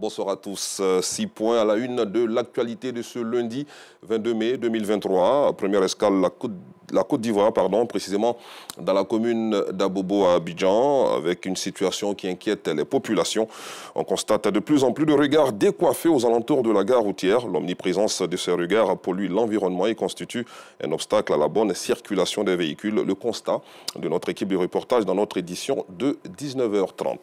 Bonsoir à tous. 6 points à la une de l'actualité de ce lundi 22 mai 2023. Première escale, la Côte d'Ivoire, précisément dans la commune d'Abobo à Abidjan, avec une situation qui inquiète les populations. On constate de plus en plus de regards décoiffés aux alentours de la gare routière. L'omniprésence de ces regards pollue l'environnement et constitue un obstacle à la bonne circulation des véhicules. Le constat de notre équipe de reportage dans notre édition de 19h30.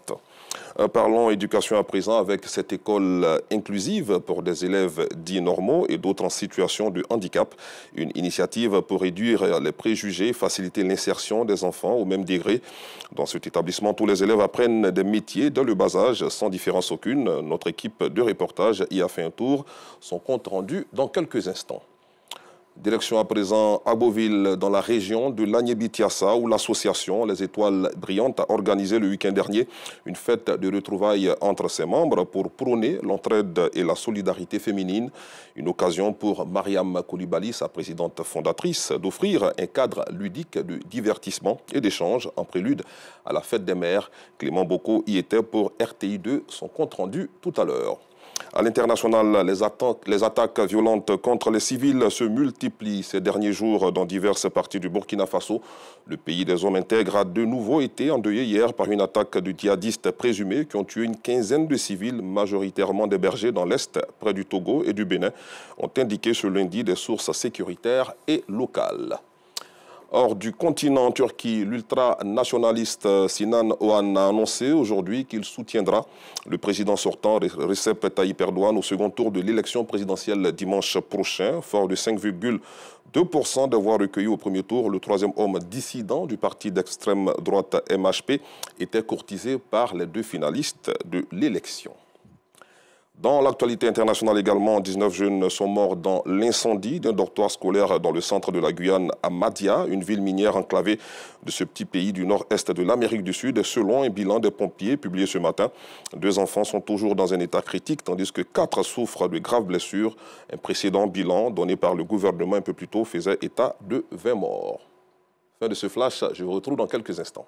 Parlons éducation à présent avec cette école inclusive pour des élèves dits normaux et d'autres en situation de handicap. Une initiative pour réduire les préjugés, faciliter l'insertion des enfants au même degré. Dans cet établissement, tous les élèves apprennent des métiers dès le bas âge sans différence aucune. Notre équipe de reportage y a fait un tour. Son compte rendu dans quelques instants. Direction à présent à Beauville, dans la région de l'Agnébi-Tiassa, où l'association Les Étoiles Brillantes a organisé le week-end dernier une fête de retrouvailles entre ses membres pour prôner l'entraide et la solidarité féminine. Une occasion pour Mariam Koulibaly, sa présidente fondatrice, d'offrir un cadre ludique de divertissement et d'échange en prélude à la fête des mères. Clément Boko y était pour RTI2, son compte rendu tout à l'heure. À l'international, les attaques violentes contre les civils se multiplient ces derniers jours dans diverses parties du Burkina Faso. Le pays des hommes intègres a de nouveau été endeuillé hier par une attaque de djihadistes présumés qui ont tué une quinzaine de civils, majoritairement des bergers dans l'Est, près du Togo et du Bénin, ont indiqué ce lundi des sources sécuritaires et locales. Hors du continent en Turquie, l'ultranationaliste Sinan Oğan a annoncé aujourd'hui qu'il soutiendra le président sortant Recep Tayyip Erdoğan au second tour de l'élection présidentielle dimanche prochain. Fort de 5,2% des voix recueillies au premier tour, le troisième homme dissident du parti d'extrême droite MHP était courtisé par les deux finalistes de l'élection. Dans l'actualité internationale également, 19 jeunes sont morts dans l'incendie d'un dortoir scolaire dans le centre de la Guyane à Madia, une ville minière enclavée de ce petit pays du nord-est de l'Amérique du Sud, selon un bilan des pompiers publié ce matin. 2 enfants sont toujours dans un état critique, tandis que 4 souffrent de graves blessures. Un précédent bilan donné par le gouvernement un peu plus tôt faisait état de 20 morts. Fin de ce flash, je vous retrouve dans quelques instants.